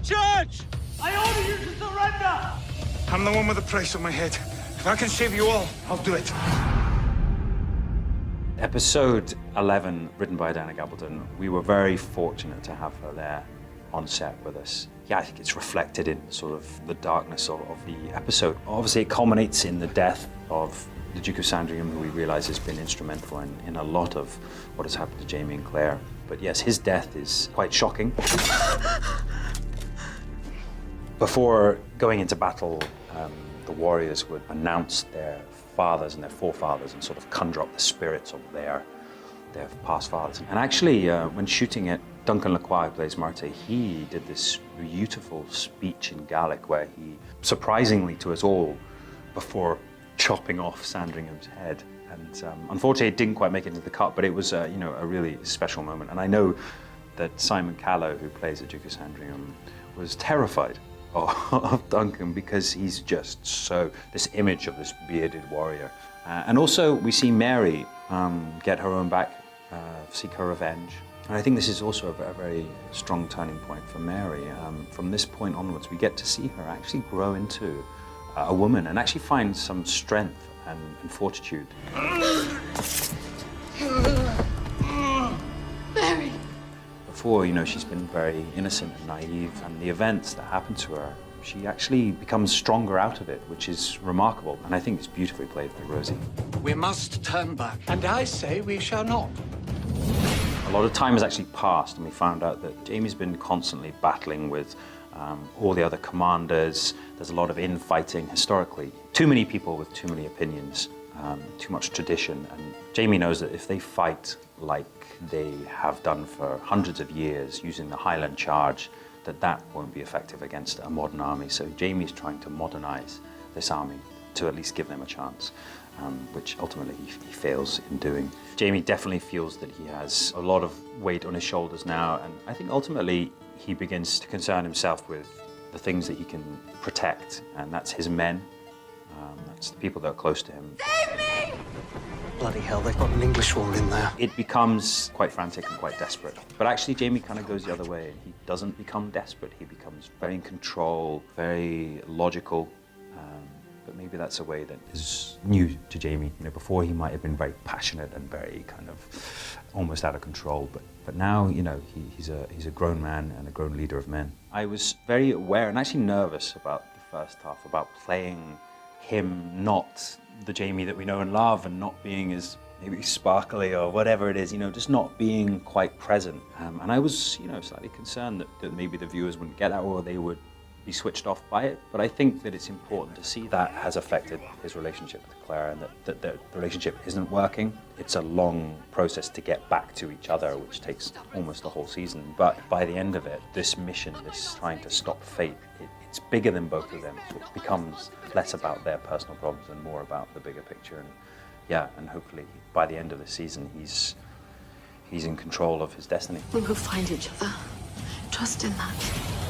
church! I order you to surrender! I'm the one with the price on my head. If I can save you all, I'll do it. Episode 11, written by Diana Gabaldon, we were very fortunate to have her there on set with us. Yeah, I think it's reflected in sort of the darkness of the episode. Obviously, it culminates in the death of the Duke of Sandringham, who we realise has been instrumental in a lot of what has happened to Jamie and Claire. But yes, his death is quite shocking. Before going into battle, the warriors would announce their fathers and their forefathers and sort of conjure up the spirits of their past fathers. And actually, when shooting it, Duncan Lacroix, who plays Marte, he did this beautiful speech in Gaelic where he, surprisingly to us all, before chopping off Sandringham's head. And unfortunately, it didn't quite make it into the cut, but it was a really special moment. And I know that Simon Callow, who plays the Duke of Sandringham, was terrified of Duncan because he's just this image of this bearded warrior. And also we see Mary get her own back, seek her revenge. And I think this is also a very strong turning point for Mary. From this point onwards, we get to see her actually grow into a woman and actually find some strength and fortitude. Mary! Before, she's been very innocent and naive, and the events that happen to her, she actually becomes stronger out of it, which is remarkable. And I think it's beautifully played by Rosie. We must turn back, and I say we shall not. A lot of time has actually passed, and we found out that Jamie's been constantly battling with all the other commanders. There's a lot of infighting historically. Too many people with too many opinions, too much tradition. And Jamie knows that if they fight like they have done for hundreds of years using the Highland charge, that won't be effective against a modern army. So Jamie's trying to modernize this army to at least give them a chance, which ultimately he fails in doing. Jamie definitely feels that he has a lot of weight on his shoulders now, and I think ultimately he begins to concern himself with the things that he can protect, and that's his men, that's the people that are close to him. Save me! Bloody hell, they've got an English wall in there. It becomes quite frantic and quite desperate. But actually, Jamie kind of goes the other way. He doesn't become desperate. He becomes very in control, very logical. But maybe that's a way that is new to Jamie. Before he might have been very passionate and very kind of almost out of control. But now, he's a grown man and a grown leader of men. I was very aware and actually nervous about the first half, about playing him not the Jamie that we know and love, and not being as maybe sparkly or whatever it is, just not being quite present. And I was, slightly concerned that maybe the viewers wouldn't get that, or they would be switched off by it. But I think that it's important to see that has affected his relationship with Claire, and that the relationship isn't working. It's a long process to get back to each other, which takes almost the whole season. But by the end of it, this mission, this trying to stop fate, it's bigger than both of them. So it becomes less about their personal problems and more about the bigger picture. And hopefully by the end of the season, he's in control of his destiny. We will find each other. Trust in that.